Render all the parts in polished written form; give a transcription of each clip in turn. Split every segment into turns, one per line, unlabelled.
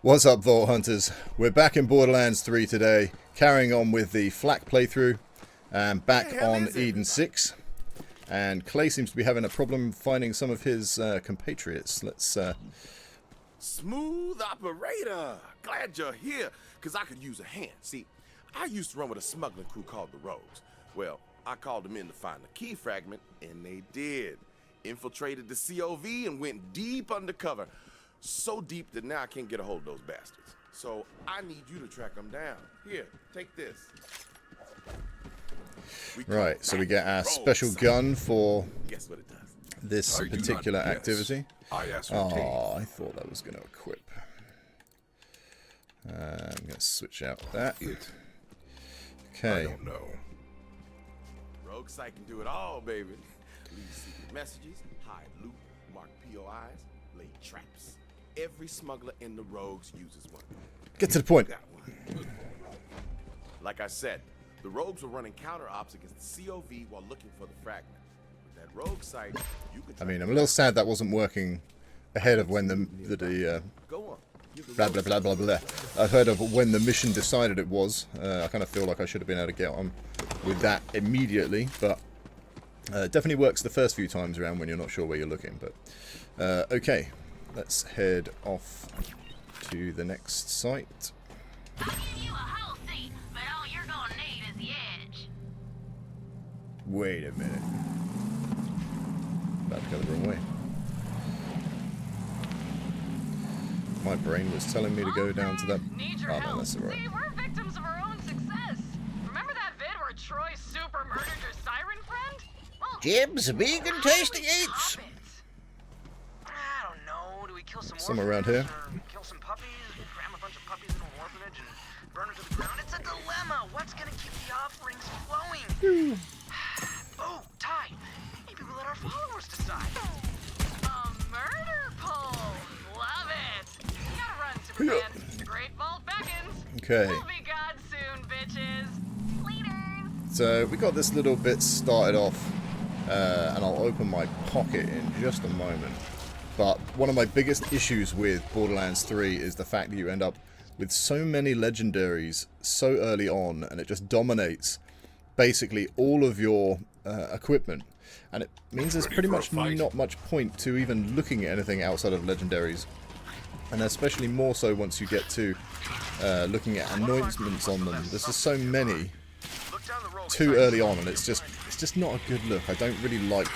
What's up, Vault Hunters? We're back in Borderlands 3 today, carrying on with the Flak playthrough, and back on Eden 6. And Clay seems to be having a problem finding some of his compatriots. Let's...
Smooth operator! Glad you're here, because I could use a hand. See, I used to run with a smuggling crew called the Rogues. Well, I called them in to find the key fragment, and they did. Infiltrated the COV and went deep undercover. So deep that now I can't get a hold of those bastards. So I need you to track them down. Here, take this.
Right, so we get our special gun for
Guess what it does?
this particular activity.
I
Oh, I thought that was going to equip. I'm going to switch out that.
I
Okay.
don't know.
Rogue Site can do it all, baby. Leave secret messages, hide loot, mark POIs, lay traps. Every smuggler in the Rogues uses one.
Get to the point.
Got one. Like I said, the Rogues were running counter ops against the COV while looking for the fragment. With that Rogue Site, you could.
I mean, I'm a little sad that wasn't working ahead of when the
Go on.
blah blah blah blah blah. I've heard of when the mission decided it was. I kind of feel like I should have been able to get on with that immediately, but it definitely works the first few times around when you're not sure where you're looking. But okay, let's head off to the next site.
I'll give you a whole seat, but all you're gonna need is the edge.
Wait a minute. About to go the wrong way. My brain was telling me to go down to that.
Need your
Oh no,
help.
that's alright.
See, we're victims of our own success. Remember that vid where Troy super murdered your siren friend? Well,
Jibs, vegan tasting eats.
stop it. I don't know. Do we kill some
Somewhere around here.
orphanages or kill some puppies, cram a bunch of puppies into an orphanage and burn them to the ground? It's a dilemma. What's gonna keep the offerings flowing? Oh, Ty. Maybe we let our followers decide. A murder poll. Love it. Gotta run, Superman. The Great Vault beckons.
Okay.
We'll be God soon, bitches. Leaders.
So we got this little bit started off, and I'll open my pocket in just a moment. But one of my biggest issues with Borderlands 3 is the fact that you end up with so many legendaries so early on, and it just dominates basically all of your equipment. And it means there's pretty much not much point to even looking at anything outside of legendaries. And especially more so once you get to looking at anointments on them. There's just so many too early on, and it's just not a good look. I don't really like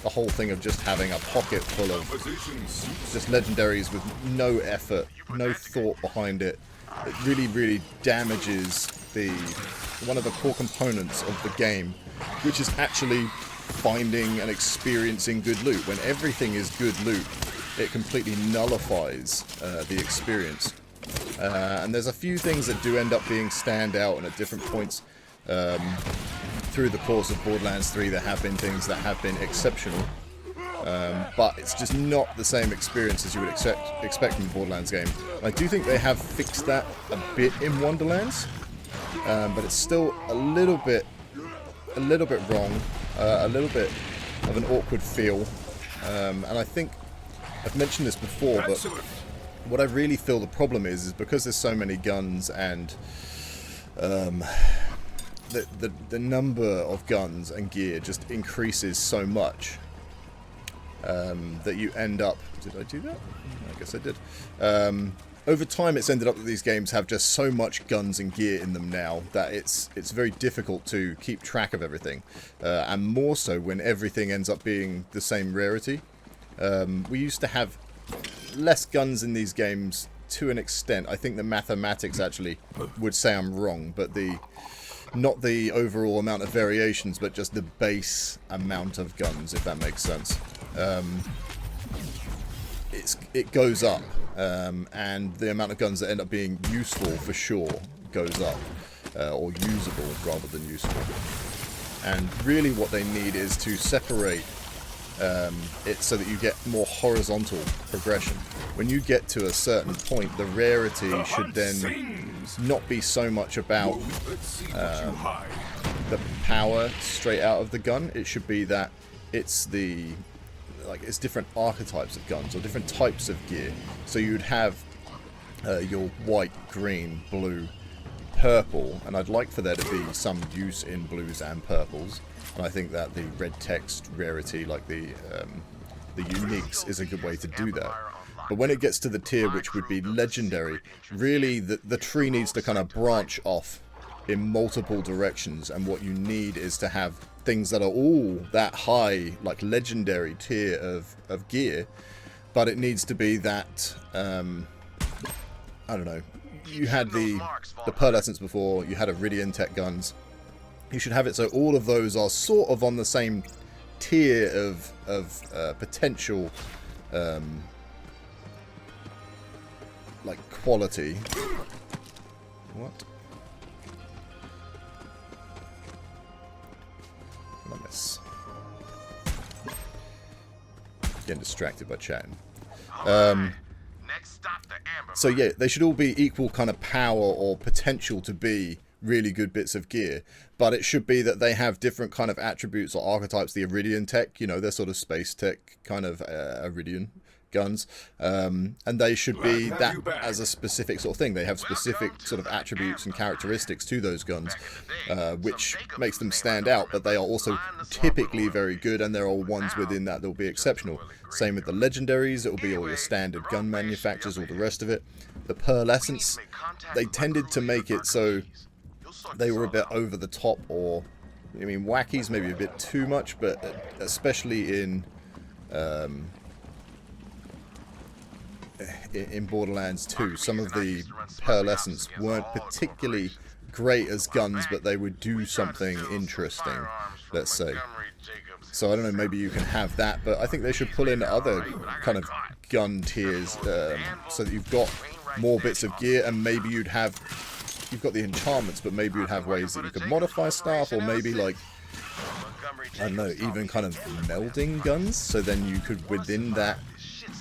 the whole thing of just having a pocket full of just legendaries with no effort, no thought behind it. It really damages one of the core components of the game, which is actually finding and experiencing good loot. When everything is good loot, it completely nullifies the experience. And there's a few things that do end up being standout, and at different points through the course of Borderlands 3 there have been things that have been exceptional. But it's just not the same experience as you would expect from a Borderlands game. I do think they have fixed that a bit in Wonderlands, but it's still a little bit wrong, a little bit of an awkward feel. And I think I've mentioned this before, but what I really feel the problem is because there's so many guns, and the number of guns and gear just increases so much that you end up... Did I do that? I guess I did. Over time it's ended up that these games have just so much guns and gear in them now that it's very difficult to keep track of everything. And more so when everything ends up being the same rarity. We used to have less guns in these games to an extent. I think the mathematics actually would say I'm wrong, but not the overall amount of variations, but just the base amount of guns, if that makes sense. It goes up, and the amount of guns that end up being useful for sure goes up, or usable rather than useful. And really what they need is to separate it so that you get more horizontal progression. When you get to a certain point, the rarity should then not be so much about the power straight out of the gun. It should be that it's it's different archetypes of guns or different types of gear. So you'd have your white, green, blue, purple, and I'd like for there to be some use in blues and purples. And I think that the red text rarity, like the uniques, is a good way to do that. But when it gets to the tier which would be legendary, really the tree needs to kind of branch off in multiple directions, and what you need is to have things that are all that high, like legendary tier of gear, but it needs to be that, I don't know, you had the Pearl Essence before, you had Iridian Tech guns, you should have it so all of those are sort of on the same tier of potential, like quality. What? I miss. Getting distracted by chatting. So yeah, they should all be equal kind of power or potential to be really good bits of gear, but it should be that they have different kind of attributes or archetypes. The Iridian Tech, you know, they're sort of space tech kind of Iridian guns, and they should be that as a specific sort of thing. They have specific sort of attributes and characteristics to those guns, which makes them stand out, but they are also typically very good, and there are ones within that will be exceptional. Same with the legendaries, it will be all your standard gun manufacturers, all the rest of it. The Pearl Essence, they tended to make it so they were a bit over the top, or, I mean, wacky's maybe a bit too much, but especially in Borderlands 2, some of the Pearl Essence weren't particularly great as guns, but they would do something interesting, let's say. So I don't know, maybe you can have that, but I think they should pull in other kind of gun tiers, so that you've got more bits of gear, and maybe you've got the enchantments, but maybe you'd have ways that you could modify stuff, or maybe like, I don't know, even kind of melding guns, so then you could within that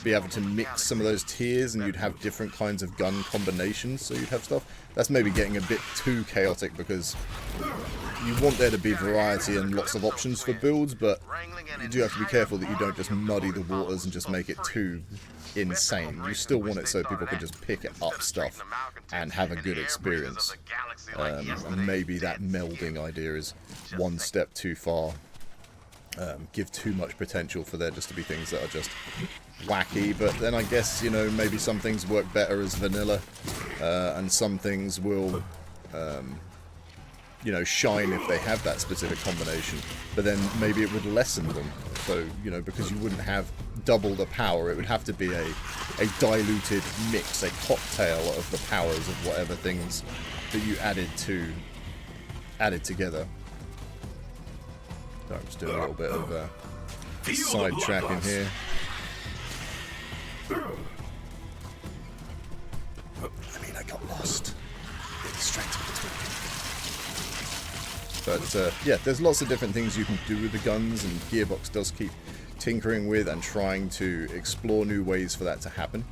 be able to mix some of those tiers, and you'd have different kinds of gun combinations, so you'd have stuff. That's maybe getting a bit too chaotic, because you want there to be variety and lots of options for builds, but you do have to be careful that you don't just muddy the waters and just make it too insane. You still want it so people can just pick up stuff and have a good experience. And maybe that melding idea is one step too far. Give too much potential for there just to be things that are just wacky, but then I guess, you know, maybe some things work better as vanilla, and some things will, you know, shine if they have that specific combination, but then maybe it would lessen them. So, you know, because you wouldn't have double the power, it would have to be a diluted mix, a cocktail of the powers of whatever things that you added together. So I'm just doing a little bit of sidetracking here. I mean, I got lost. Get distracted between. But yeah, there's lots of different things you can do with the guns, and Gearbox does keep tinkering with and trying to explore new ways for that to happen.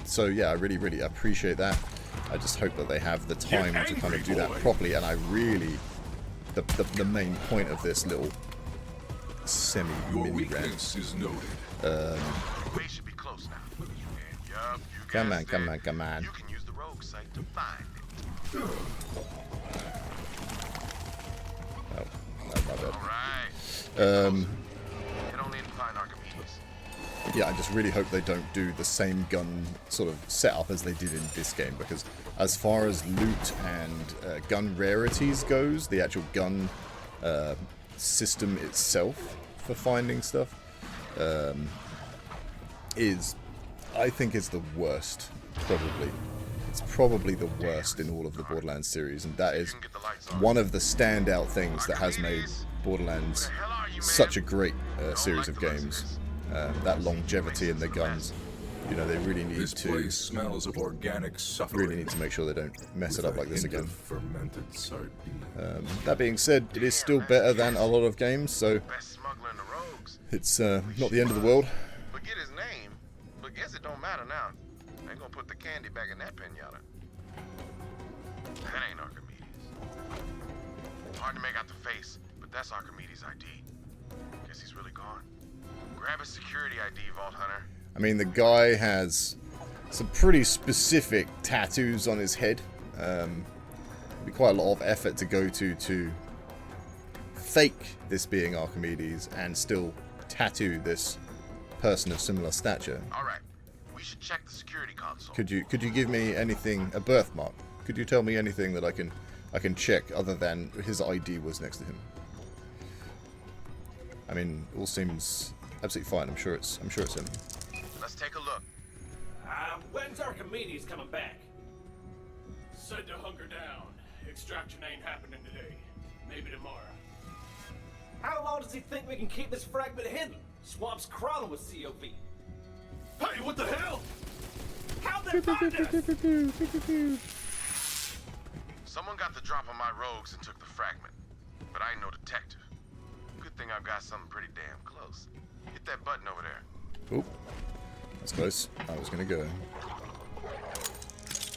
So yeah, I really, really appreciate that. I just hope that they have the time to kind of do that properly, and I really... The main point of this little semi-mini rant. Come on. You can use the rogue site to find it. Oh, my bad. Yeah, I just really hope they don't do the same gun sort of setup as they did in this game, because as far as loot and gun rarities goes, the actual gun system itself for finding stuff I think is the worst, probably. It's probably the worst in all of the Borderlands series, and that is one of the standout things that has made Borderlands such a great series of games. That longevity in the guns, you know, they really need to
smells of organic
really need to make sure they don't mess it up like this again. That being said, it is still better than a lot of games, so it's not the end of the world.
Forget his name, but guess it don't matter now. They gonna put the candy back in that pinata. That ain't Archimedes. Hard to make out the face, but that's Archimedes' ID. Guess he's really gone. Grab his security ID, Vault Hunter.
I mean, the guy has some pretty specific tattoos on his head. It'd be quite a lot of effort to go to fake this being Archimedes and still tattoo this person of similar stature.
All right, we should check the security console.
Could you give me anything, a birthmark? Could you tell me anything that I can check other than his ID was next to him? I mean, all seems absolutely fine. I'm sure it's him.
Let's take a look.
When's Archimedes coming back? Said to hunker down. Extraction ain't happening today. Maybe tomorrow. How long does he think we can keep this fragment hidden? Swamp's crawling with COV. Hey, what the hell? How'd they find us?
Someone got the drop on my rogues and took the fragment. But I ain't no detective. Good thing I've got something pretty damn close. Hit that button over there.
Oop. That's close. I was gonna go.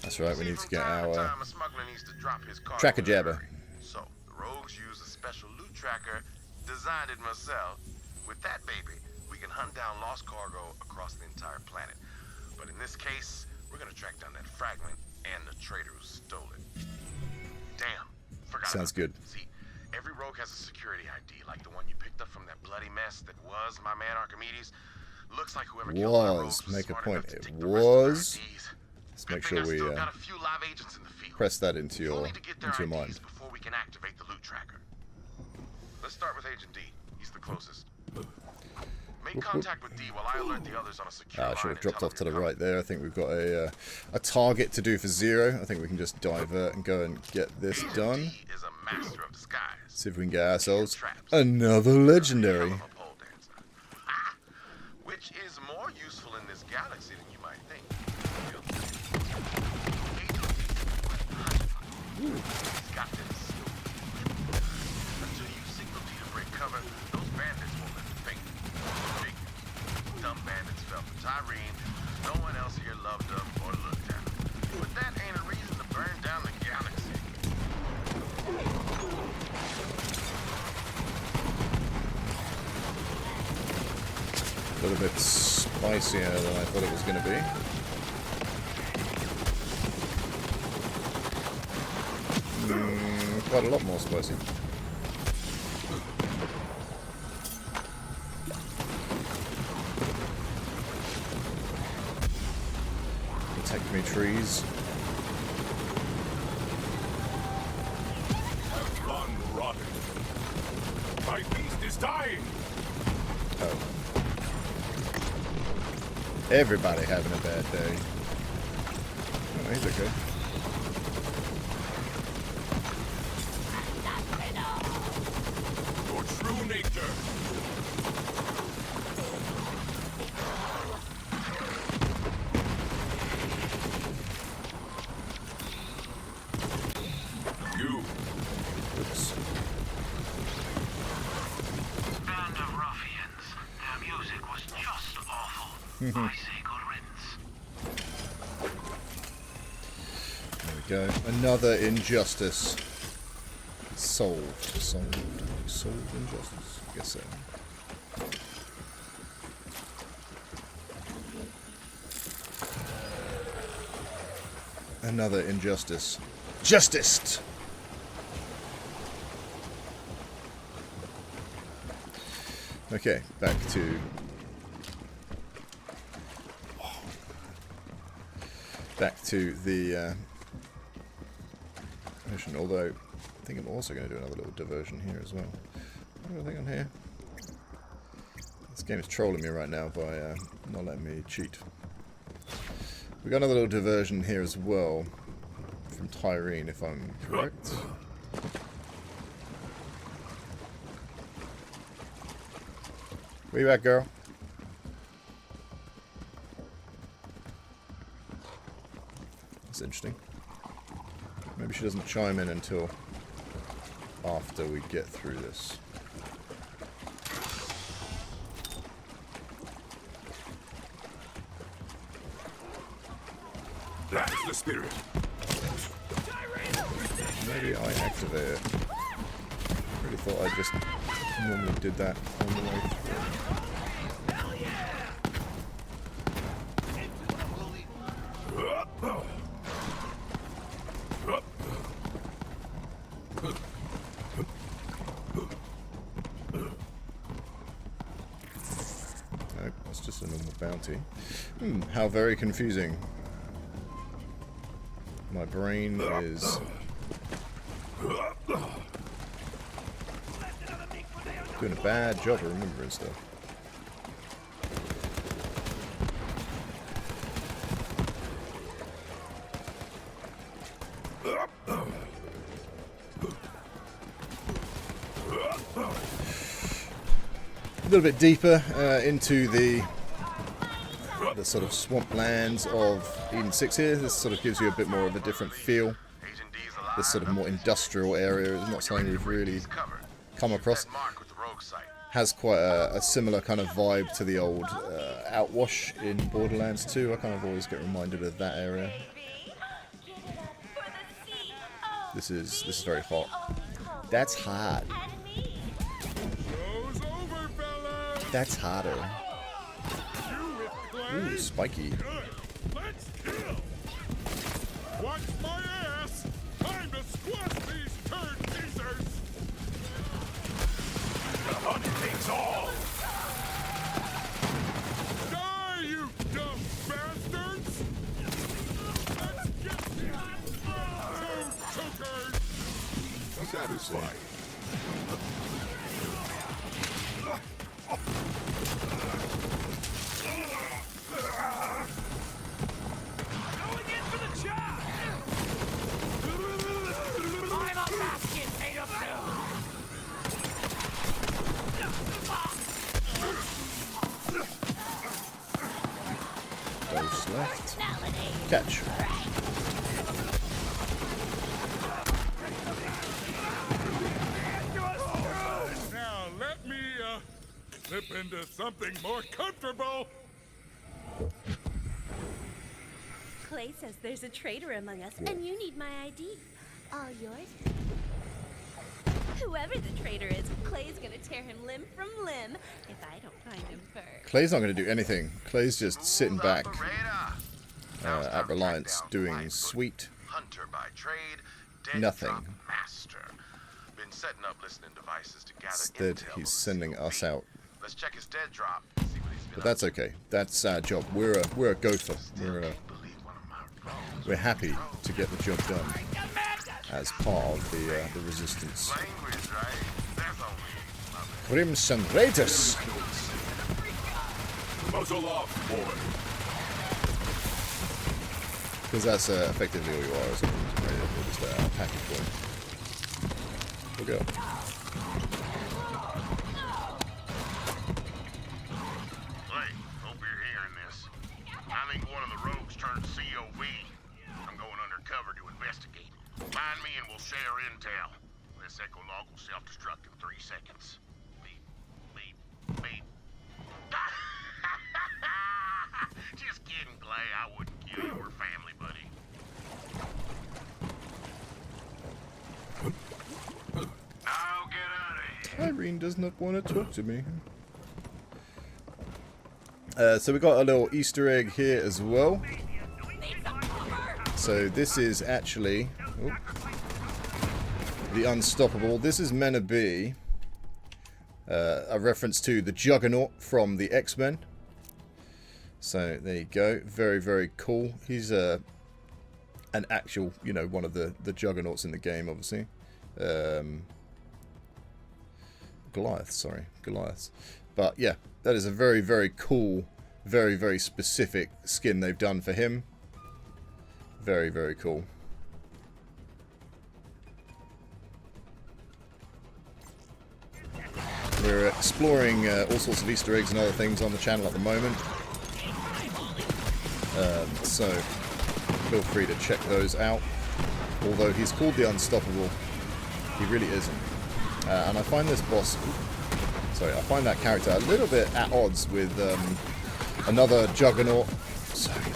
That's right, we need to get our tracker jabber.
So, the rogues use a special loot tracker, designed it myself. With that baby, we can hunt down lost cargo across the entire planet. But in this case, we're gonna track down that fragment and the traitor who stole it. Damn, forgot.
Sounds good.
See, every rogue has a security ID, like the one you picked up from that bloody mess that was my man Archimedes. Looks like whoever killed my rogues was
make a
smart
point.
enough to
It
take the rest of their
was.
IDs.
Let's
Good
make
thing
sure
I
we
still got a few live agents in the field.
press that into
We'll
your
need to get their
mind.
IDs before we can activate the loot tracker. Let's start with Agent D. He's the closest. Make contact with D while I alert the others on a secure line.
I should have
and
dropped
tell
off to
them
the
you're
right there. I think we've got a target to do for 0. I think we can just divert and go and get this
coming.
done.
Agent D is a master of disguise.
See if we can get ourselves another legendary.
Hell of a pole dancer. Ah, which is more useful in this galaxy than you might think. He's got this. Until you signal D to break cover, those bandits won't let you fake. Dumb bandits fell for Tyrene. No one else here loved them or looked at them. But that ain't a reason to burn down the galaxy.
A little bit spicier than I thought it was going to be. Quite a lot more spicy. Protect me, trees.
Run, rotten. My beast is dying.
Oh. Everybody having a bad day. Oh, he's okay.
Your true nature. You.
Oops.
Band of ruffians. Their music was just awful. I say good riddance.
There we go. Another injustice. Solved. Solved injustice. I guess so. Another injustice. Justiced! Okay, back to... Back to the mission, although I think I'm also going to do another little diversion here as well. What do I think on here? This game is trolling me right now by not letting me cheat. We got another little diversion here as well from Tyrene, if I'm correct. Where you at, girl? That's interesting. Maybe she doesn't chime in until after we get through this.
That's the spirit.
Maybe I activate it. Really thought I just normally did that on the way through. Just a normal bounty. How very confusing. My brain is... doing a bad job of remembering stuff. A little bit deeper into the sort of swamplands of Eden 6 here. This sort of gives you a bit more of a different feel. This sort of more industrial area is not something we've really come across. Has quite a similar kind of vibe to the old Outwash in Borderlands 2. I kind of always get reminded of that area. This is very hot. That's hot. That's hotter. Ooh, spiky.
Let's kill. Watch my ass. Time to squash these turd teasers.
The hunt takes all.
Die, you dumb bastards. Let's get these toad chokers.
Satisfied.
Those left. Catch.
Now let me slip into something more comfortable.
Clay says there's a traitor among us, and you need my ID. All yours. Whoever the traitor is, Clay's gonna tear him limb from limb if I don't find him first.
Clay's not going to do anything. Clay's just sitting back at Reliance doing sweet
Hunter by trade,
nothing.
drop master. Been setting up listening devices to gather
Instead,
intel
he's
on
sending
the
us
COV.
out.
Let's check his dead drop. See what he's been
But that's okay. That's our job. We're a gopher. We're happy to get the job done as part of the resistance.
Language, right? That's only
Crimson Raiders.
muzzle off, boy.
Because that's effectively all you are, isn't it? We're just a package boy. We'll go.
Hey, hope you're hearing this. I think one of the rogues turned COV. I'm going undercover to investigate. Find me and we'll share intel. This echo log will self-destruct in 3 seconds. Beep, beep, beep. Just kidding, Clay. I wouldn't kill your family, buddy. I'll get out of here.
Irene does not want to talk to me. So we got a little Easter egg here as well. So this is actually the Unstoppable. This is meant to be a reference to the Juggernaut from the X-Men. So there you go. Very, very cool. He's an actual, you know, one of the Juggernauts in the game, obviously. Goliaths. But yeah, that is a very, very cool, very, very specific skin they've done for him. Very, very cool. We're exploring all sorts of Easter eggs and other things on the channel at the moment. So feel free to check those out. Although he's called the Unstoppable, he really isn't. And I find this boss... Sorry, I find that character a little bit at odds with another Juggernaut,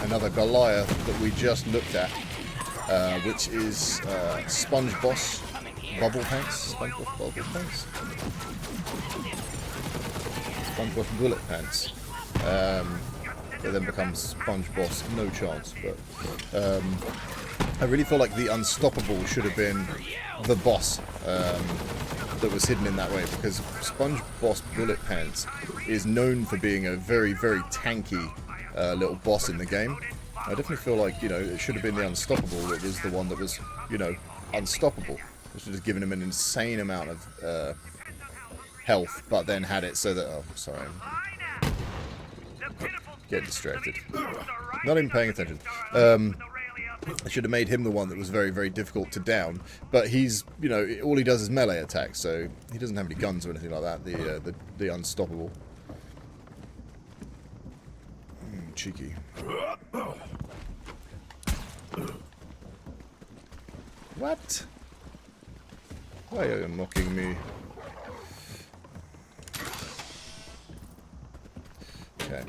another Goliath that we just looked at, which is Sponge Boss Bubble Pants. SpongeBob Bubble Pants? SpongeBob Bullet Pants. That then becomes Sponge Boss No Chance. But I really feel like the Unstoppable should have been the boss that was hidden in that way, because Sponge Boss Bullet Pants is known for being a very, very tanky little boss in the game. I definitely feel like, you know, it should have been the Unstoppable that was the one that was, you know, unstoppable. We should have given him an insane amount of health, but then had it so that... Oh, sorry. Get distracted. Not even paying attention. I should have made him the one that was very, very difficult to down. But he's, you know, all he does is melee attacks, so he doesn't have any guns or anything like that, the Unstoppable. Cheeky. What? Why are you mocking me? Okay.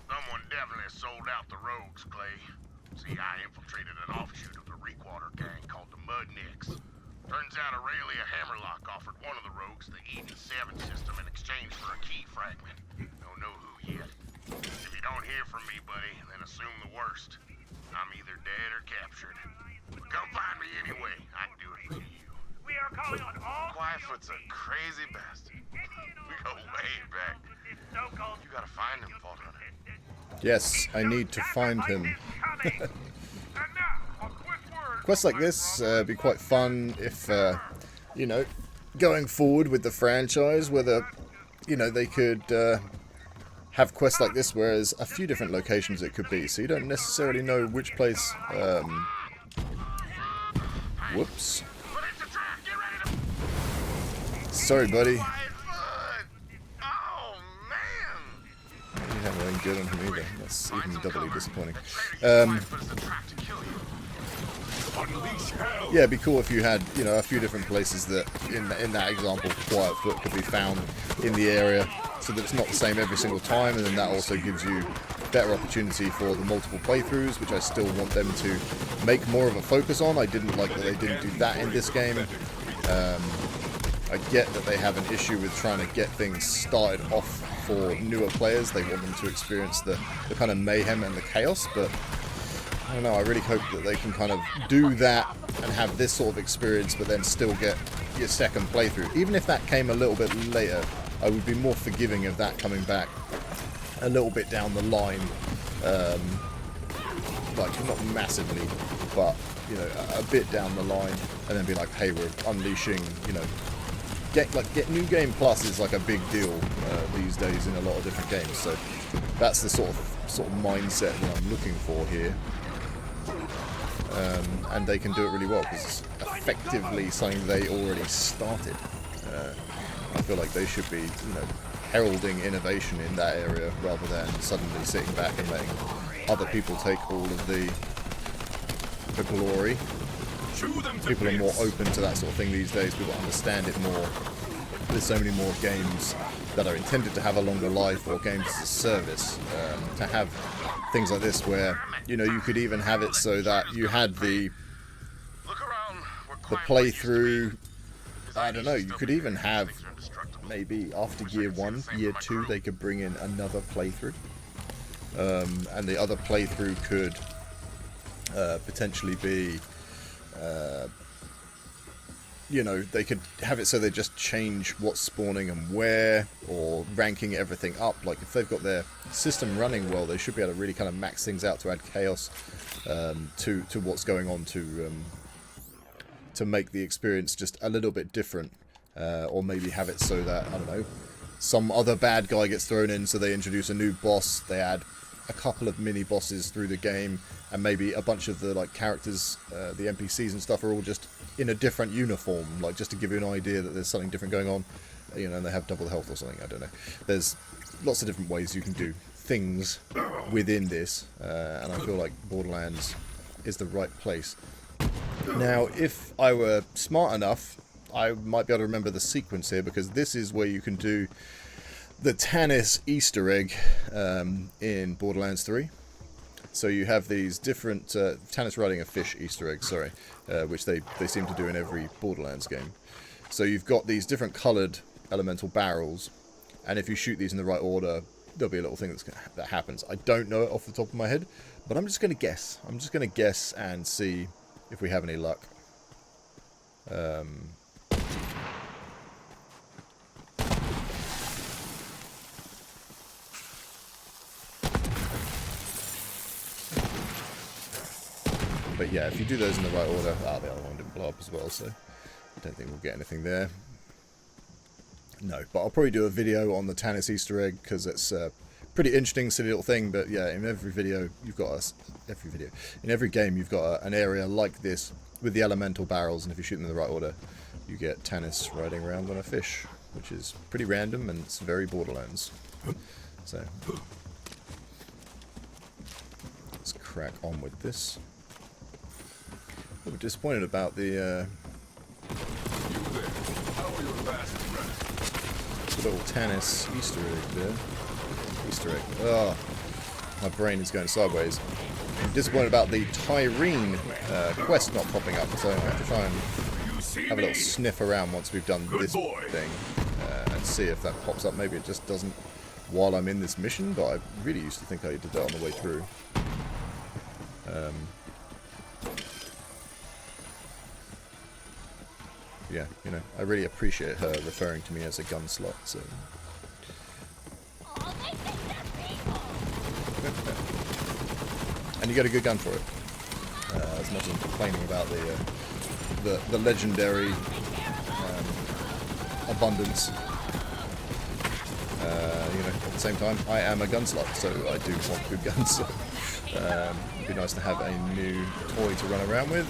Someone definitely sold out the rogues, Clay. See, I infiltrated an offshoot of the Reekwater gang called the Mudnicks. Turns out Aurelia Hammerlock offered one of the rogues the Eden 7 system in exchange for a key fragment. Don't know who yet. If you don't hear from me, buddy, then assume the worst. I'm either dead or captured. Come find me anyway. I'd do it for you.
We are calling on all...
Quietfoot's a crazy bastard. We go way back. You gotta find him, Vault Hunter.
Yes, I need to find him. Quests like this be quite fun if, you know, going forward with the franchise, whether, you know, they could have quests like this where there's a few different locations it could be, so you don't necessarily know which place... Whoops. Sorry, buddy. You haven't really good on him either. That's even doubly disappointing. Yeah, it'd be cool if you had, you know, a few different places that, in that example, Quietfoot could be found in the area, so that it's not the same every single time, and then that also gives you better opportunity for the multiple playthroughs, which I still want them to make more of a focus on. I didn't like that they didn't do that in this game. I get that they have an issue with trying to get things started off for newer players. They want them to experience the kind of mayhem and the chaos, but I don't know, I really hope that they can kind of do that and have this sort of experience, but then still get your second playthrough. Even if that came a little bit later, I would be more forgiving of that coming back a little bit down the line. Like, not massively, but, you know, a bit down the line, and then be like, hey, we're unleashing, you know, get New Game Plus is like a big deal these days in a lot of different games, so that's the sort of mindset that I'm looking for here. And they can do it really well because it's effectively something they already started. I feel like they should be, you know, heralding innovation in that area rather than suddenly sitting back and letting other people take all of the glory. People are more open to that sort of thing these days. People understand it more. There's so many more games that are intended to have a longer life, or games as a service. To have things like this where, you know, you could even have it so that you had the playthrough. I don't know, you could even have maybe after year 1, year 2 they could bring in another playthrough, and the other playthrough could potentially be you know, they could have it so they just change what's spawning and where, or ranking everything up. Like, if they've got their system running well, they should be able to really kind of max things out to add chaos to what's going on, to make the experience just a little bit different, or maybe have it so that, I don't know, some other bad guy gets thrown in, so they introduce a new boss, they add a couple of mini bosses through the game, and maybe a bunch of the like characters, the NPCs and stuff, are all just in a different uniform, like just to give you an idea that there's something different going on, you know, and they have double the health or something. I don't know. There's lots of different ways you can do things within this, and I feel like Borderlands is the right place. Now, if I were smart enough, I might be able to remember the sequence here, because this is where you can do the Tannis Easter egg in Borderlands 3. So you have these different Tannis riding a fish Easter eggs, sorry, which they seem to do in every Borderlands game. So you've got these different coloured elemental barrels, and if you shoot these in the right order, there'll be a little thing that happens. I don't know it off the top of my head, but I'm just going to guess. I'm just going to guess and see if we have any luck. But yeah, if you do those in the right order... Ah, the other one didn't blow up as well, so I don't think we'll get anything there. No, but I'll probably do a video on the Tannis Easter egg, because it's a pretty interesting, silly little thing, but yeah, in every video, you've got in every game, you've got an area like this, with the elemental barrels, and if you shoot them in the right order, you get Tannis riding around on a fish, which is pretty random, and it's very Borderlands. So, let's crack on with this. A bit disappointed about the little Tannis Easter egg there. Easter egg. Oh, my brain is going sideways. I'm disappointed about the Tyrene quest not popping up, so I'm going to have to try and have a little sniff around once we've done this thing and see if that pops up. Maybe it just doesn't while I'm in this mission, but I really used to think I did that on the way through. Yeah, you know, I really appreciate her referring to me as a gun slot, so... And you get a good gun for it. As much as I'm complaining about the legendary abundance. You know, at the same time, I am a gun slot, so I do want good guns. So, it'd be nice to have a new toy to run around with.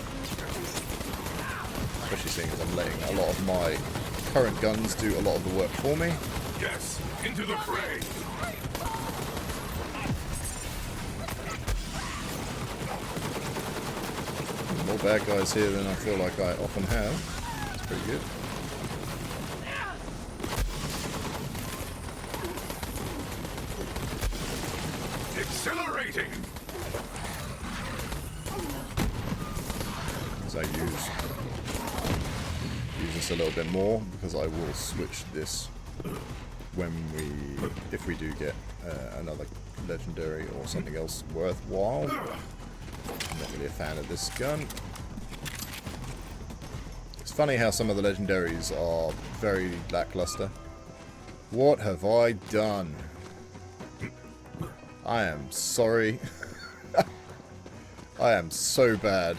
Especially seeing as I'm letting a lot of my current guns do a lot of the work for me.
Yes, into the fray.
More bad guys here than I feel like I often have. It's pretty good.
Accelerating.
As I use this a little bit more, because I will switch this when if we do get another legendary or something else worthwhile. I'm not really a fan of this gun. It's funny how some of the legendaries are very lackluster. What have I done? I am sorry. I am so bad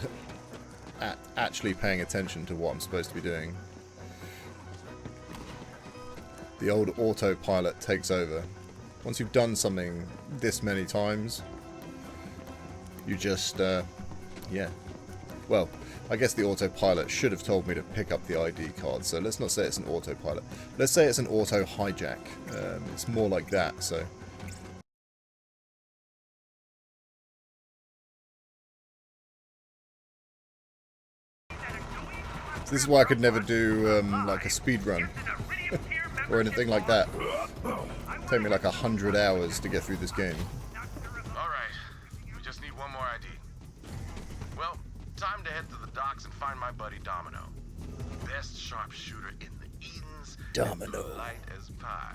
at actually paying attention to what I'm supposed to be doing. The old autopilot takes over. Once you've done something this many times, you just, yeah. Well, I guess the autopilot should have told me to pick up the ID card, so let's not say it's an autopilot. Let's say it's an auto hijack. It's more like that, so... This is why I could never do like a speed run or anything like that. It'd take me like 100 hours to get through this game.
Alright, we just need one more ID. Well, time to head to the docks and find my buddy Domino. Best sharpshooter in the Edens.
Domino.
Light as pie.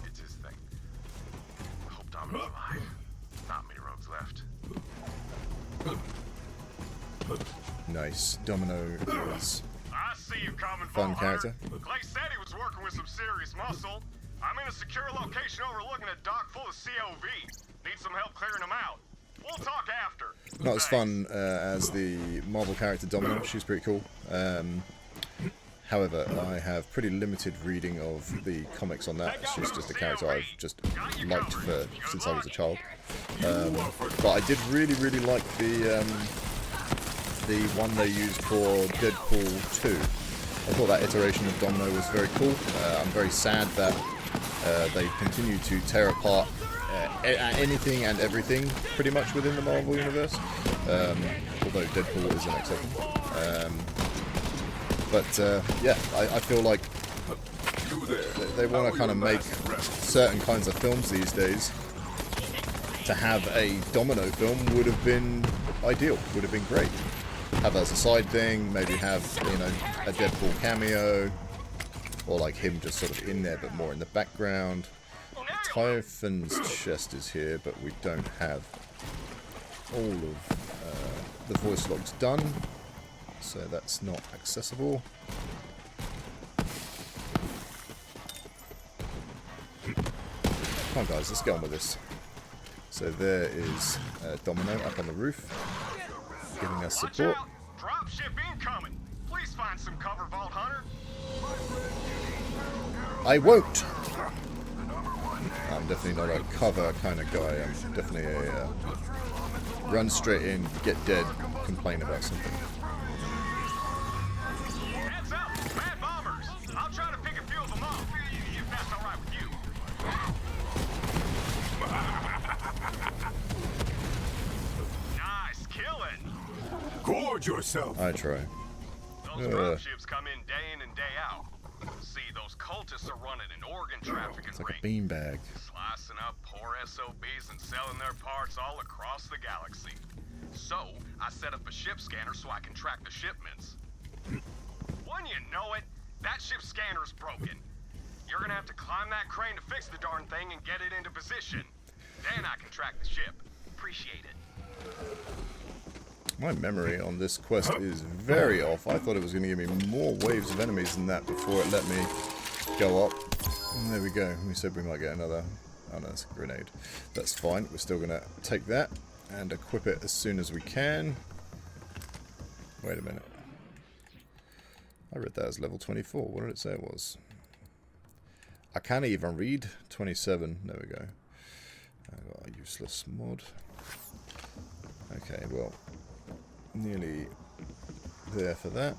It's his thing. I hope Domino's alive. Not many rogues left.
Nice. Domino is
I see you coming,
fun character.
Clay said he was working with some serious muscle. I'm in a secure location overlooking a dock full of COV. Need some help clearing them out. We'll talk after.
Not as fun as the Marvel character Domino. She's pretty cool. However, I have pretty limited reading of the comics on that. She's just a character I've just liked since I was a child. But I did really, really like the one they used for Deadpool 2. I thought that iteration of Domino was very cool. I'm very sad that they continue to tear apart anything and everything pretty much within the Marvel universe. Although Deadpool is an exception. Yeah, I feel like they want to kind of make certain kinds of films these days. To have a Domino film would have been ideal, would have been great. Have that as a side thing, maybe have, you know, a Deadpool cameo, or like him just sort of in there but more in the background. Typhon's chest is here, but we don't have all of the voice logs done. so that's not accessible. Come on guys, let's get on with this. So there is Domino up on the roof, giving us support.
Dropship incoming. Please find some cover, Vault Hunter.
I won't! I'm definitely not a cover kind of guy. I'm definitely a run straight in, get dead, complain about something.
Heads up, bad bombers. I'll try to pick a few of them off, if that's all right with you. Nice killing.
Gorge yourself.
I try.
Those dropships come in and day out. See, those cultists are running an organ trafficking
It's like a
ring.
beanbag.
Slicing up poor SOBs and selling their parts all across the galaxy. So, I set up a ship scanner so I can track the shipments. When you know it, that ship scanner's broken. You're gonna have to climb that crane to fix the darn thing and get it into position. Then I can track the ship. Appreciate it.
My memory on this quest is very off. I thought it was going to give me more waves of enemies than that before it let me go up. And there we go. We said we might get another... Oh no, it's a grenade. That's fine. We're still going to take that and equip it as soon as we can. Wait a minute. I read that as level 24. What did it say it was? I can't even read. 27. There we go. I got a useless mod. Okay, well... Nearly there for that.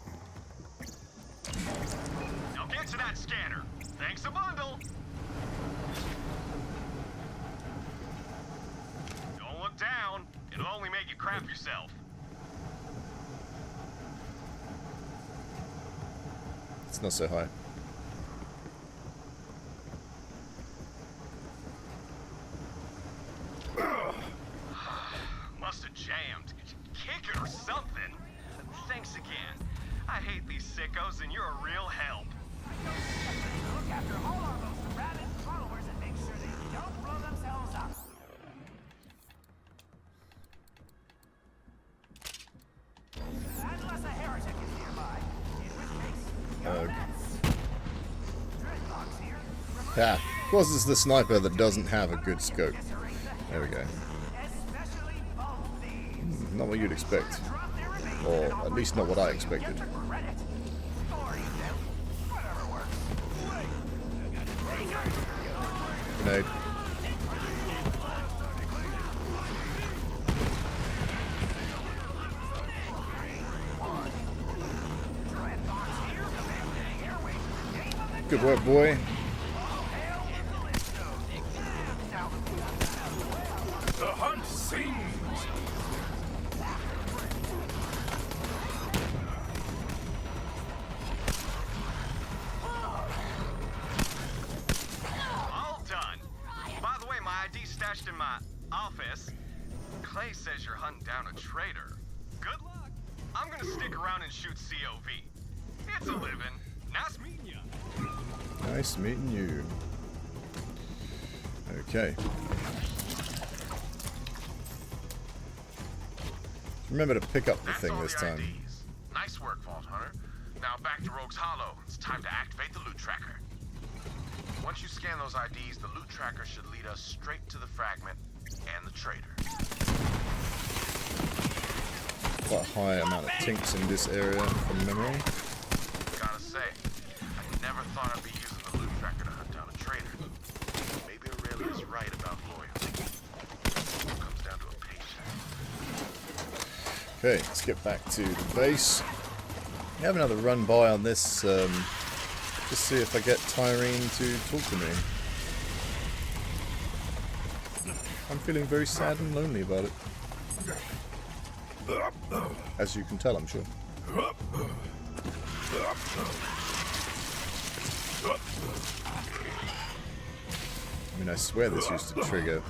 Now get to that scanner. Thanks a bundle. Don't look down. It'll only make you crap yourself.
It's not so high.
Must have jammed. Kick it or something. Thanks again. I hate these sickos and you're a real help.
Look after all of those rabid followers and make sure they don't blow themselves up. Unless a heretic is nearby, in which case, no mess. Dreadlocks here.
Yeah, of course it's the sniper that doesn't have a good scope. There we go.
Especially both thieves.
Not what you'd expect. Or at least not what I expected.
Credit. Or you do. Whatever works.
Grenade. Good work, boy.
The hunt sings.
All done. By the way, my ID's stashed in my office. Clay says you're hunting down a traitor. Good luck. I'm gonna stick around and shoot COV. It's a living. Nice meeting you.
Nice meeting you. Okay. Remember to pick up the
That's
thing
all
this
the
time.
IDs. Nice work, Vault Hunter. Now back to Rogue's Hollow. It's time to activate the loot tracker. Once you scan those IDs, the loot tracker should lead us straight to the fragment and the traitor.
Quite a high amount of tinks in this area from memory.
Gotta say, I never thought I'd be using the loot tracker to hunt down a traitor. Maybe Aurelia's right about loyalty. It comes down to a patient.
Okay, let's get back to the base. Have another run by on this, just see if I get Tyrene to talk to me. I'm feeling very sad and lonely about it. As you can tell, I'm sure. I mean, I swear this used to trigger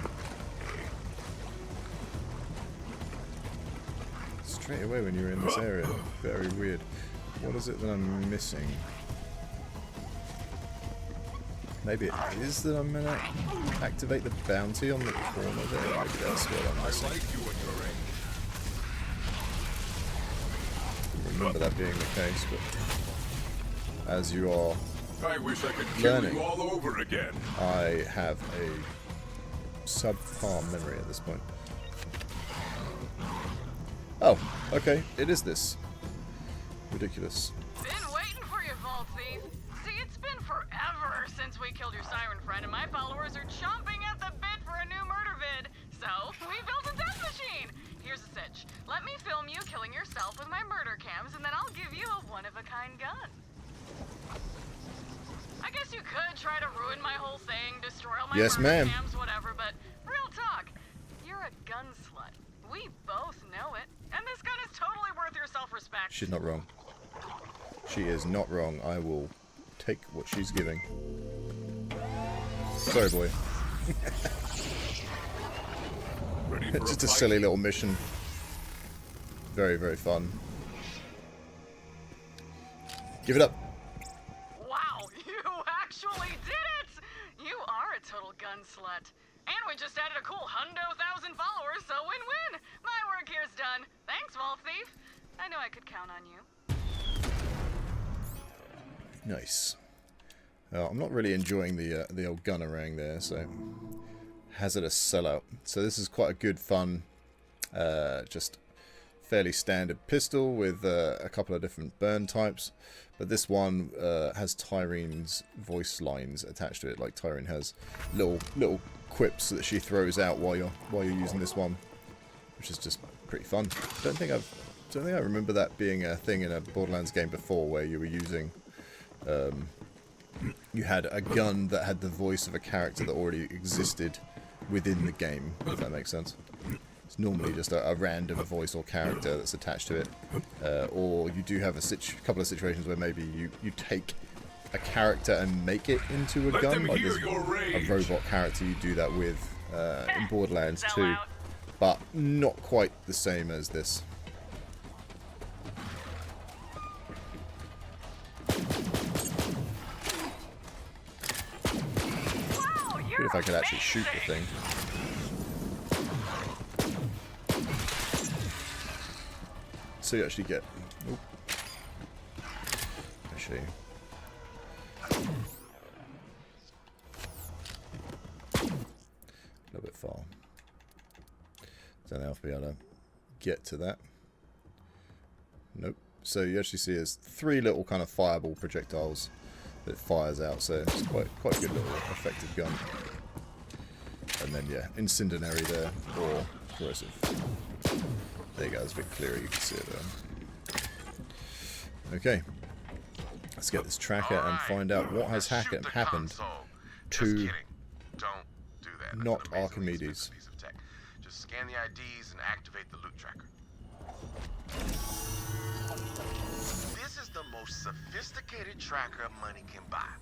straight away when you're in this area. Very weird. What is it that I'm missing? Maybe it is that I'm gonna activate the bounty on the corner there. Maybe that's what I'm missing. remember that being the case, but as you are
I wish I could kill
learning,
you all over again.
I have a subpar memory at this point. Oh, okay, it is this. Ridiculous.
Been waiting for you, Vault Thief. See, it's been forever since we killed your siren friend, and my followers are chomping at the bit for a new murder vid. So, we built a death machine. Here's a sitch. Let me film you killing yourself with my murder cams, and then I'll give you a one-of-a-kind gun. I guess you could try to ruin my whole thing, destroy all my murder cams, whatever, but real talk, you're a gun slut. We both know it, and this gun is totally worth your self-respect.
She's not wrong. She is not wrong. I will take what she's giving. Sorry, boy.
Ready for
Just a
fight?
silly little mission. Very, very fun. Give it up.
Wow, you actually did it! You are a total gun slut. And we just added a cool 100,000 followers, so win-win! My work here's done. Thanks, Vault Thief. I knew I could count on you.
Nice. I'm not really enjoying the old gunnerang there, so hazardous sellout. So this is quite a good fun, just fairly standard pistol with a couple of different burn types, but this one has Tyrene's voice lines attached to it. Like Tyrene has little quips that she throws out while you're using this one, which is just pretty fun. Don't think I remember that being a thing in a Borderlands game before, where you were using you had a gun that had the voice of a character that already existed within the game, if that makes sense. It's normally just a random voice or character that's attached to it, or you do have a couple of situations where maybe you take a character and make it into a gun, like there's a robot character you do that with in Borderlands 2, but not quite the same as this. Good if I could actually shoot the thing. So you actually get... Oop. Actually... a little bit far. Don't know if I'll be able to get to that. Nope. So you actually see there's 3 little kind of fireball projectiles that it fires out, so it's quite a good little effective gun. And then yeah, incendiary there, or corrosive. There you go, it's a bit clearer, you can see it there. Okay, let's get this tracker and find out what has happened to not Archimedes.
Just scan the IDs and activate the loot tracker. This is the most sophisticated tracker money can buy.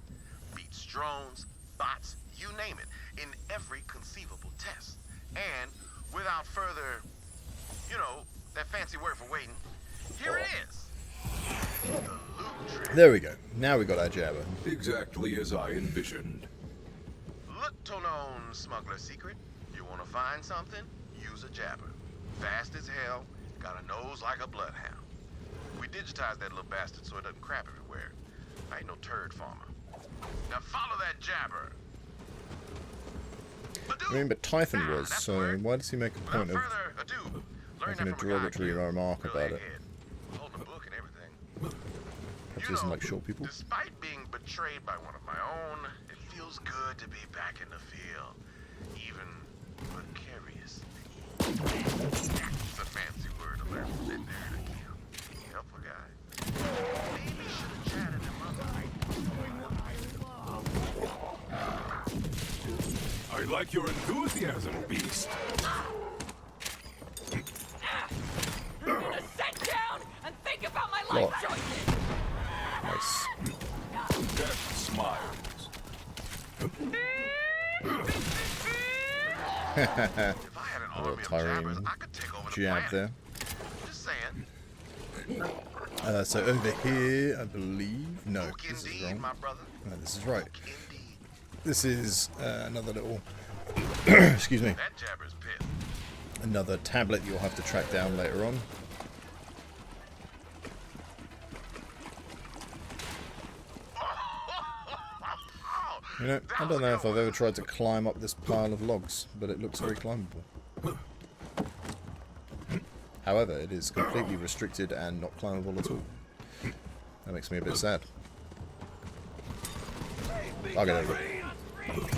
Beats drones, bots, you name it, in every conceivable test. And without further, that fancy word for waiting, here it is. The loot tracker.
There we go. Now we got our jabber.
Exactly as I envisioned.
Little known smuggler secret. You want to find something? Use a jabber. Fast as hell, got a nose like a bloodhound. We digitized that little bastard so it doesn't crap everywhere. I ain't no turd farmer. Now follow that jabber.
I mean, but Typhon was, so why does he make a point of making a derogatory remark about it? Perhaps he doesn't like short people?
Despite being betrayed by one of my own, it feels good to be back in the field. Even precarious. It's a fancy word to learn from that there to kill. Helpful guy. Maybe should have chatted him up.
I like your enthusiasm, beast.
I'm gonna sit down and think about my life choices.
Nice.
Death smiles.
A little Tyrene jab there.
Just saying.
So over here, I believe... No, this is wrong.
My brother.
No, this is right. This is another little... excuse me.
That jabber's pissed.
Another tablet you'll have to track down later on. You know, I don't know if I've ever tried to climb up this pile of logs, but it looks very climbable. However, it is completely restricted and not climbable at all. That makes me a bit sad. I'll get over it.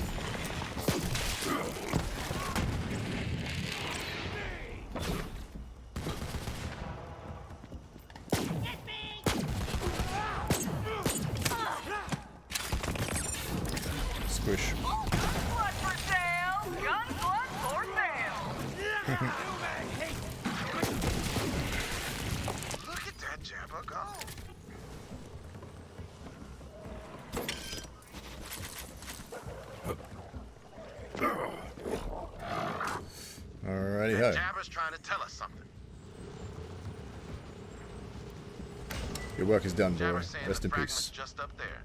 Squish.
Blood for sale! Gun blood for sale! Look at that jabber go!
Alrighty ho.
Jabber's trying to tell us something.
Your work is done, boy.
Jabber's saying
Rest
the
in
fragment's
peace.
just up there.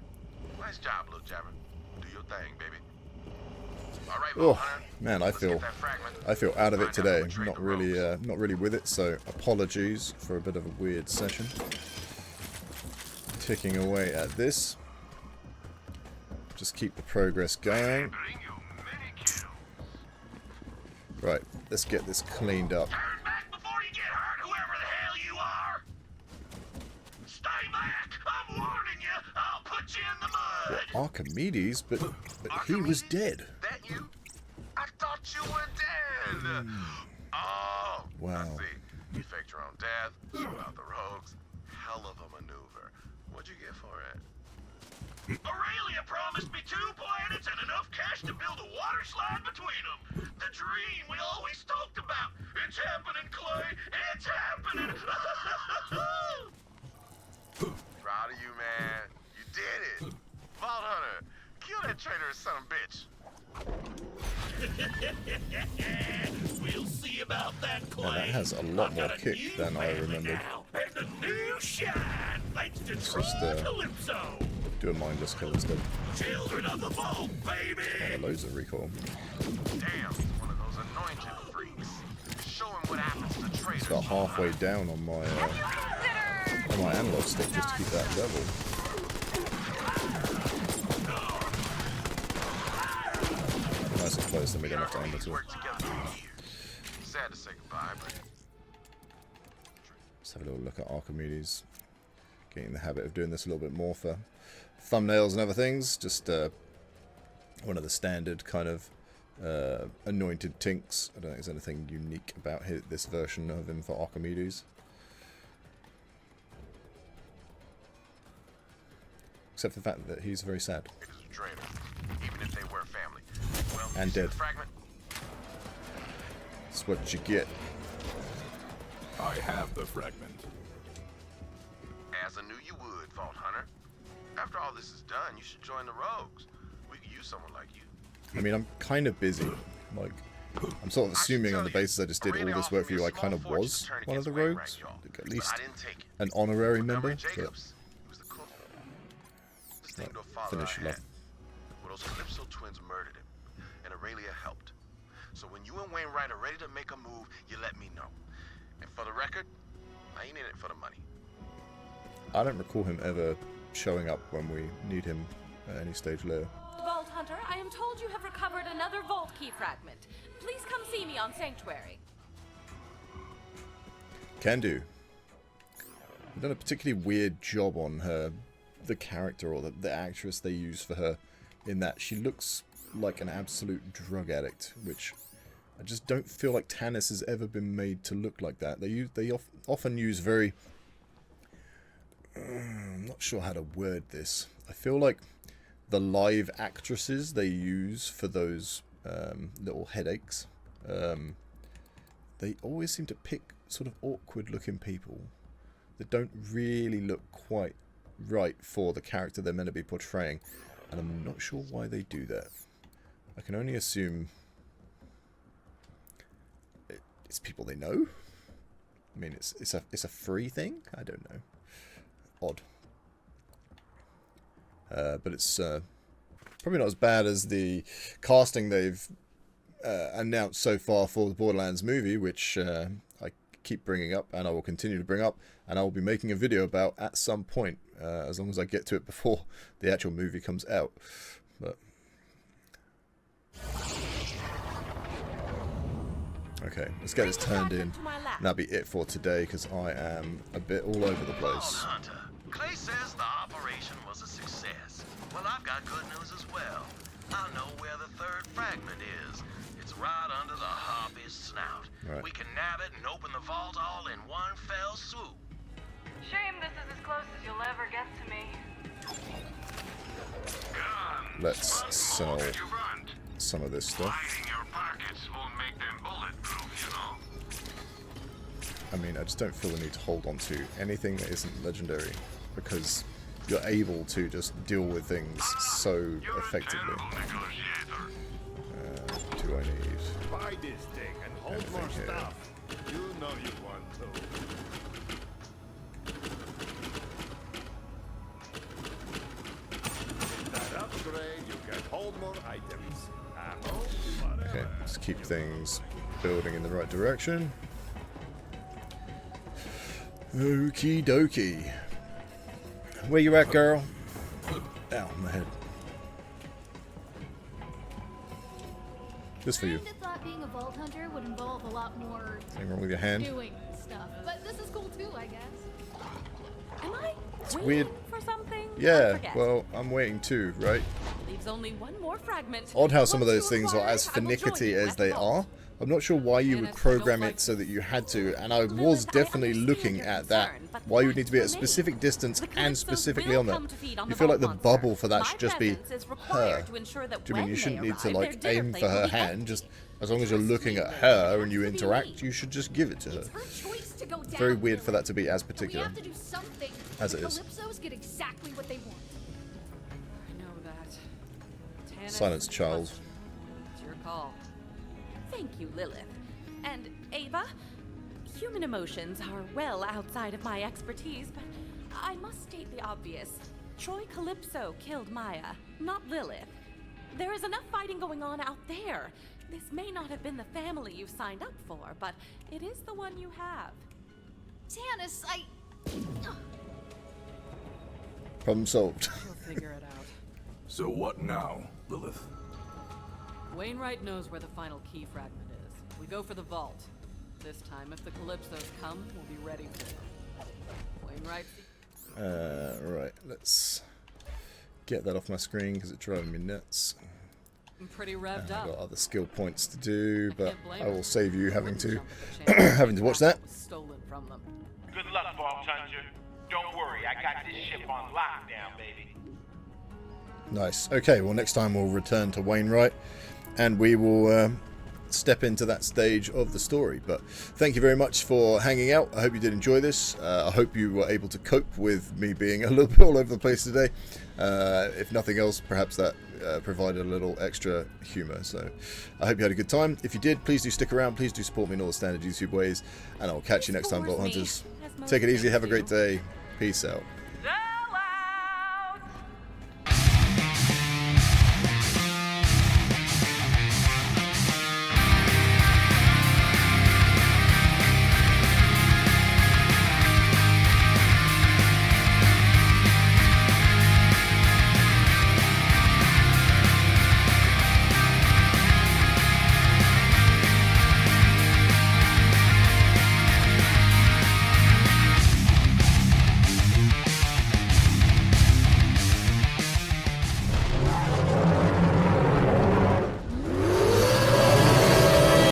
Nice job, little Jabber. Do your thing, baby. All right,
Oh
Hunter.
man, I
Let's get
feel
that fragment.
out of it
Find out
today.
what trade
Not
the
really,
rogues.
not really with it. So apologies for a bit of a weird session. Ticking away at this. Just keep the progress going.
Bring you many kills.
Right, let's get this cleaned up.
Turn back before you get hurt, whoever the hell you are. Stay back. I'm warning you. I'll put you in the mud.
What, Archimedes? But he was dead.
That you? I thought you were dead. Oh,
Wow.
I see. You faked your own death, threw out the rogues. Hell of a maneuver. What'd you get for it? Aurelia promised me 2 planets and enough cash to build a water slide between them. The dream we always talked about. It's happening, Clay. It's happening. Proud of you, man. You did it. Vault Hunter, kill that traitor son of a bitch.
We'll see about that, Clay.
Yeah, that has a lot more kick than I remembered.
And a new shine, thanks to
It's just,
Calypso.
Do a mindless kill instead.
Children of the vault, baby.
Loads of recoil.
Damn, one of those anointed freaks. Show him what happens to traitors.
It's about halfway down on my analog stick just to keep that level. Nice and close, then we don't have to aim at all.
Worked together for years. Sad to say goodbye, but
Let's have a little look at Archimedes. Getting in the habit of doing this a little bit more for thumbnails and other things. Just one of the standard kind of anointed tinks. I don't think there's anything unique about this version of him for Archimedes. Except for the fact that he's very sad.
it is a traitor, even if they were family. Well,
And
you see
dead.
the fragment?
That's what you get.
I have the fragment.
As I knew you would, Vault Hunter. After all this is done, you should join the Rogues. We could use someone like you.
I mean, I'm kind of busy. Like, I'm sort of assuming on the basis I just did all this work for you, I kind of was one of the rogues. Like, at least
But I didn't take it.
an honorary
Montgomery
member. But
Jacobs, he was the cook. This
Right,
thing to a father
finish
I
it
had.
off.
Well, those Calypso twins murdered him, and Aurelia helped. So when you and Wainwright are ready to make a move, you let me know. And for the record, I ain't in it for the money.
I don't recall him ever showing up when we need him at any stage later.
Vault Hunter, I am told you have recovered another vault key fragment. Please come see me on Sanctuary.
Can do. They've done a particularly weird job on her, the character or the actress they use for her, in that she looks like an absolute drug addict, which I just don't feel like Tannis has ever been made to look like that. They often use very... I'm not sure how to word this. I feel like the live actresses they use for those little headaches, they always seem to pick sort of awkward looking people that don't really look quite right for the character they're meant to be portraying, and I'm not sure why they do that. I can only assume it's people they know. I mean, it's a free thing. I don't know. Odd. But it's probably not as bad as the casting they've announced so far for the Borderlands movie, which I keep bringing up and I will continue to bring up, and I will be making a video about at some point, as long as I get to it before the actual movie comes out. But Okay, let's get this turned in.
To my lap.
And that'll be it for today, because I am a bit all over the
Well,
place.
Hunter, Clay says the operation was a success. Well, I've got good news as well. I know where the third fragment is. It's right under the harpy's snout.
Right.
We can nab it and open the vault all in one fell swoop.
Shame this is as close as you'll ever get to me.
Let's sell some of this stuff.
Hiding your pockets won't make them bulletproof, you know.
I mean, I just don't feel the need to hold on to anything that isn't legendary, because you're able to just deal with things so effectively. Do I need
Buy this thing and hold more
anything here?
stuff. You know you want to. With that upgrade, you can hold more items. Ammo, whatever.
Okay, let's keep things building in the right direction. Okie dokie. Where you at, girl? Ow, my head. This for you.
Kinda thought being a vault hunter would involve a lot more
Anything wrong with your hand?
doing stuff, but this is cool too, I guess.
Am I waiting
weird.
for something? I
Yeah,
forget.
well, I'm waiting too, right?
Leaves only one more fragment.
Odd how some of
Once
those
you
things are
acquire
as
it, I will join
finicky
you
as
at the
they
vault.
are. I'm not sure why you would
Dennis,
program
don't
it so that you had to, and I was
Lilith, I
definitely
understand
looking
your
at that,
concern, but
why you
why
would need to be at a
remain?
specific distance
The
and
Calypsos
specifically
will
on that.
come to feed on
You
the
feel like the
vault
bubble
monster.
for that
My
should just be
presence is
her.
required to ensure that
Do you mean
when
you shouldn't
they
need to
arrive,
like
their dinner
aim for
plate will
her
be
hand?
empty.
Just as long as you're
Trust
looking
me,
at
Lilith,
her
it
and you
has to be
interact,
me.
you should just give it to her.
It's her choice to go down.
Very weird for
Lily.
that to be as
But we
particular.
have to do something.
As
the
it is.
Calypsos get exactly what they want.
I know that. Tannis,
Silence, child.
It's your call. Thank you, Lilith. And Ava, human emotions are well outside of my expertise, but I must state the obvious. Troy Calypso killed Maya, not Lilith. There is enough fighting going on out there. This may not have been the family you signed up for, but it is the one you have.
Tannis,
Problem solved.
We'll figure it out.
So what now, Lilith?
Wainwright knows where the final key fragment is. We go for the vault. This time, if the Calypsos come, we'll be ready for them. Wainwright.
Right, let's get that off my screen because it's driving me nuts.
I'm pretty revved
I've
up.
got other skill points to do, but
Can't blame
I will
us.
save you having
Wouldn't
to
jump at the chance
having to watch that.
was stolen from them.
Good luck, Vault Hunter. Don't worry, I got this ship on lockdown, baby.
Nice. Okay, well next time we'll return to Wainwright and we will step into that stage of the story. But thank you very much for hanging out. I hope you did enjoy this. I hope you were able to cope with me being a little bit all over the place today. If nothing else, perhaps that provided a little extra humor. So I hope you had a good time. If you did, please do stick around. Please do support me in all the standard YouTube ways. And I'll catch you next time, Vault Hunters. Take it easy. Have a great day. Peace out.